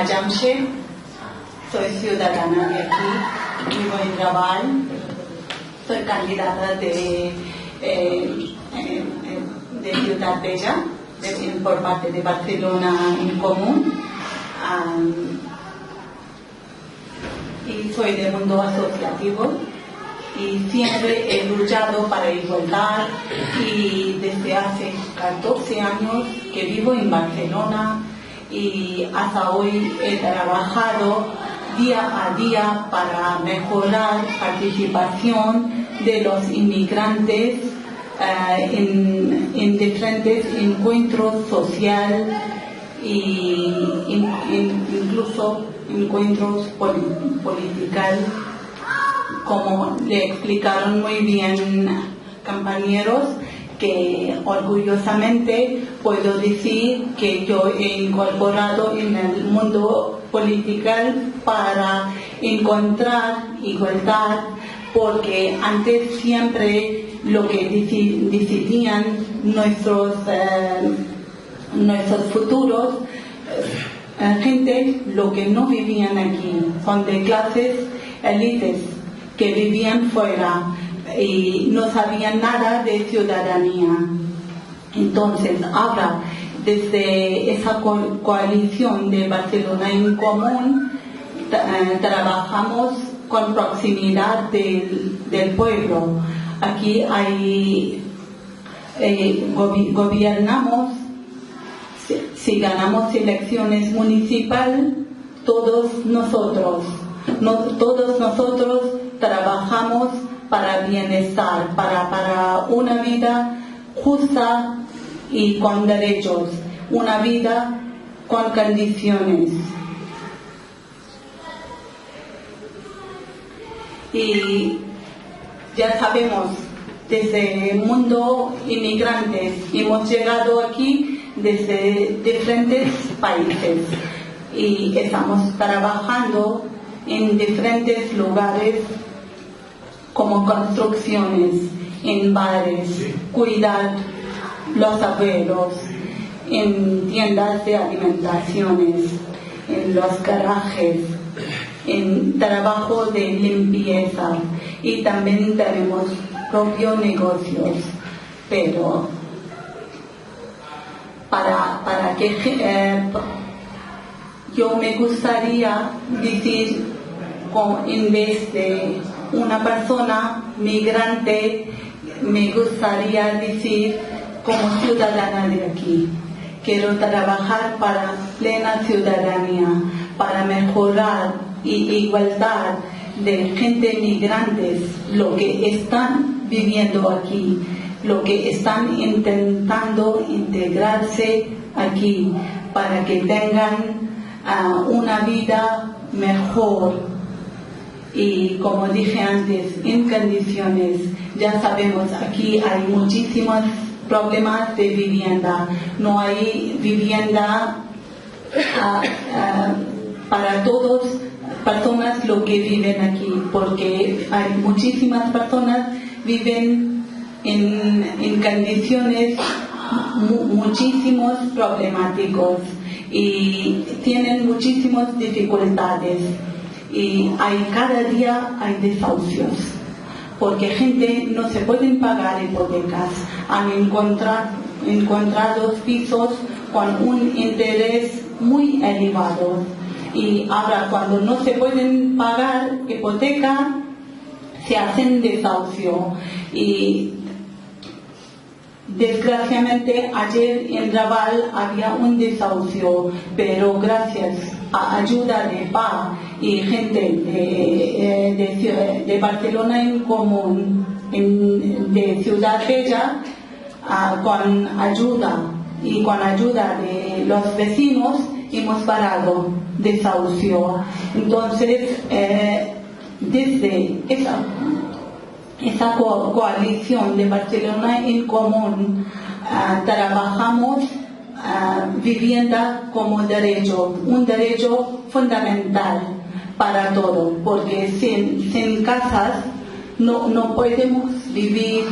Jamshed, soy ciudadana de aquí, vivo en Raval, soy candidata de Ciudad Bella por parte de Barcelona en Común, y soy del mundo asociativo y siempre he luchado para igualdad, y desde hace 14 años que vivo en Barcelona y hasta hoy he trabajado día a día para mejorar la participación de los inmigrantes en diferentes encuentros sociales e incluso encuentros políticos, como le explicaron muy bien compañeros, que orgullosamente puedo decir que yo he incorporado en el mundo político para encontrar igualdad, porque antes siempre lo que decidían nuestros futuros gente lo que no vivían aquí, son de clases élites que vivían fuera y no sabían nada de ciudadanía. Entonces ahora, desde esa coalición de Barcelona en Común, trabajamos con proximidad del pueblo. Aquí gobernamos, si ganamos elecciones municipales, todos nosotros trabajamos para bienestar, para una vida justa y con derechos, una vida con condiciones. Y ya sabemos, desde el mundo inmigrantes hemos llegado aquí desde diferentes países y estamos trabajando en diferentes lugares, como construcciones, en bares, cuidar los abuelos, en tiendas de alimentaciones, en los garajes, en trabajo de limpieza, y también tenemos propios negocios. Pero para que yo me gustaría decir, en vez de una persona migrante, me gustaría decir como ciudadana de aquí. Quiero trabajar para plena ciudadanía, para mejorar igualdad de gente migrantes, lo que están viviendo aquí, lo que están intentando integrarse aquí, para que tengan una vida mejor. Y como dije antes, en condiciones, ya sabemos, aquí hay muchísimos problemas de vivienda. No hay vivienda para todas personas lo que viven aquí, porque hay muchísimas personas viven en condiciones muchísimos problemáticos y tienen muchísimas dificultades. Y cada día hay desahucios, porque gente no se pueden pagar hipotecas, han encontrado pisos con un interés muy elevado, y ahora cuando no se pueden pagar hipoteca se hacen desahucio. Y desgraciadamente ayer en Raval había un desahucio, pero gracias a ayuda de PA y gente de Barcelona en Común, de Ciudad Bella, con ayuda de los vecinos, hemos parado desahucio. Entonces, desde esa coalición de Barcelona en Común, trabajamos vivienda como derecho, un derecho fundamental para todos, porque sin casas no podemos vivir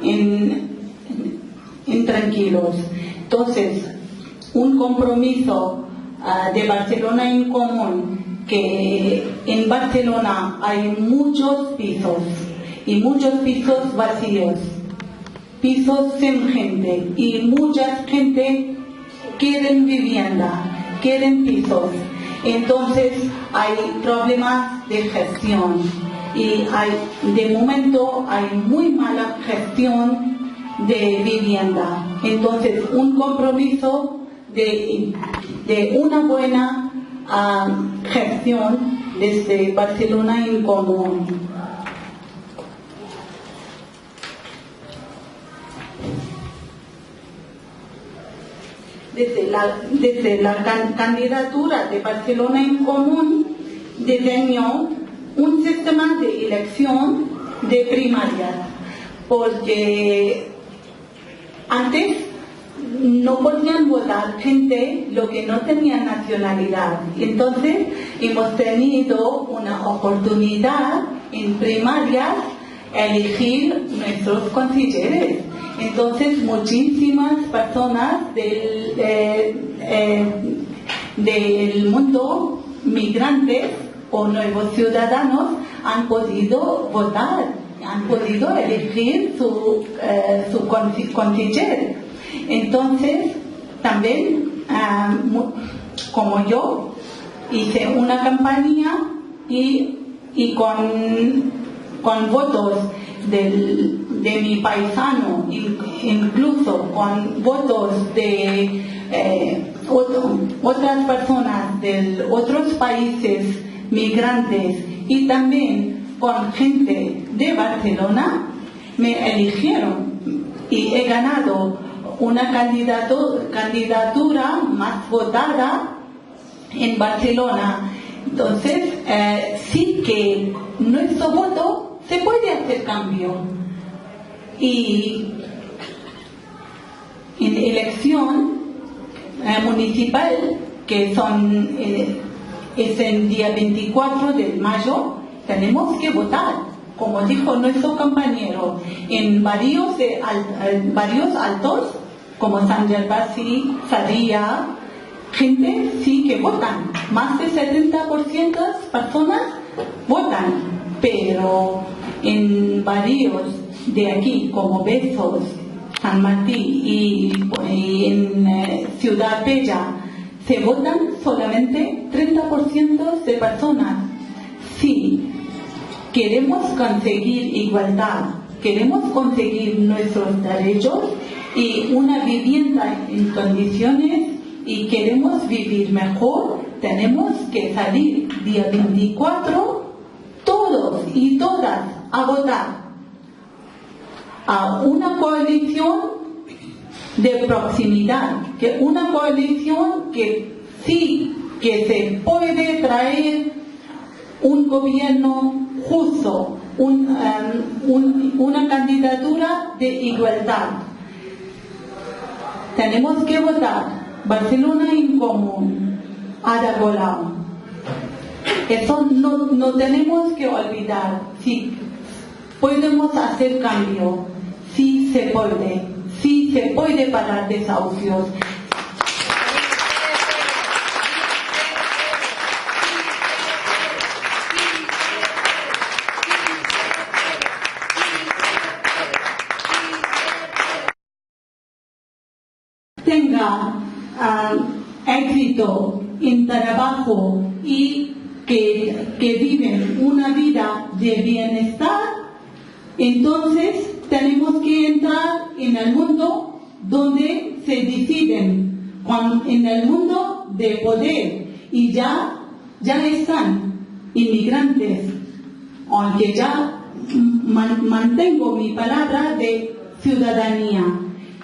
en tranquilos. Entonces, un compromiso de Barcelona en Común, que en Barcelona hay muchos pisos y muchos pisos vacíos, pisos sin gente, y mucha gente quieren vivienda, quieren pisos. Entonces hay problemas de gestión y de momento hay muy mala gestión de vivienda. Entonces un compromiso de una buena gestión desde Barcelona en Común. Desde la candidatura de Barcelona en Común diseñó un sistema de elección de primarias, porque antes no podían votar gente lo que no tenía nacionalidad. Entonces hemos tenido una oportunidad en primarias elegir nuestros consejeros. Entonces muchísimas personas del mundo, migrantes o nuevos ciudadanos, han podido votar, han podido elegir su consejero. Entonces también, como yo, hice una campaña y con votos de mi paisano, incluso con votos de otras personas de otros países migrantes y también con gente de Barcelona, me eligieron y he ganado una candidatura más votada en Barcelona. Entonces, sí que nuestro voto se puede hacer cambio. Y en elección municipal, que es el día 24 de mayo, tenemos que votar. Como dijo nuestro compañero, en barrios altos, como San Gervasi, Sarria, gente sí que votan. Más del 70% de personas votan. Pero en barrios de aquí, como Besos, San Martín y en Ciudad Bella, se votan solamente 30% de personas. Sí, queremos conseguir igualdad, queremos conseguir nuestros derechos y una vivienda en condiciones y queremos vivir mejor, tenemos que salir día 24 todos y todas a votar a una coalición de proximidad, una coalición que sí que se puede traer un gobierno justo, una candidatura de igualdad. Tenemos que votar Barcelona en Común, Ada Colau. Eso no tenemos que olvidar. Sí, podemos hacer cambio, sí se puede parar desahucios. Tenga éxito en trabajo y que viven una vida de bienestar, entonces tenemos que entrar en el mundo donde se deciden, en el mundo de poder, y ya están inmigrantes, aunque ya mantengo mi palabra de ciudadanía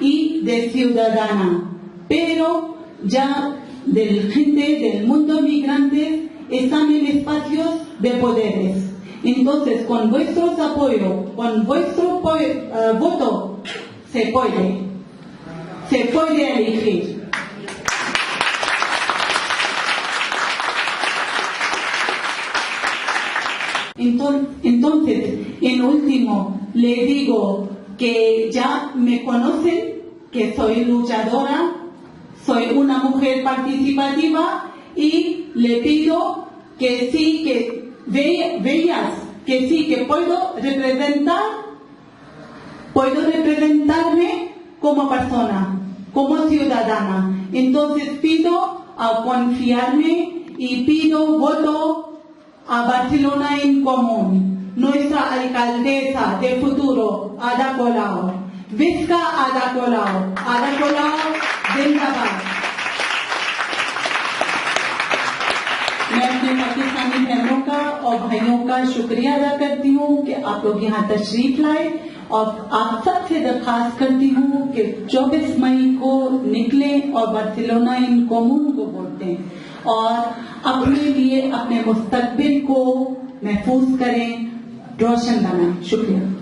y de ciudadana, pero ya de gente del mundo migrante están en espacios de poderes. Entonces, con vuestros apoyos, con vuestro voto, se puede elegir. Entonces, en último, le digo que ya me conocen, que soy luchadora, soy una mujer participativa y le pido que sí, que veas que sí, que puedo representarme como persona, como ciudadana. Entonces pido a confiarme y pido voto a Barcelona en Común, nuestra alcaldesa de futuro, Ada Colau. Visca Ada Colau, जिंदाबाद। मैं अपने पाकिस्तानी बहनों का और भाइयों का शुक्रिया अदा करती हूँ कि आप लोग यहाँ तशरीफ लाए, और आप सबसे दरखास्त करती हूँ कि 24 मई को निकलें और बार्सिलोना इन कॉमून को वोट दें और अपने लिए अपने मुस्तकबिल को महफूज करें, रोशन बनाएं। शुक्रिया।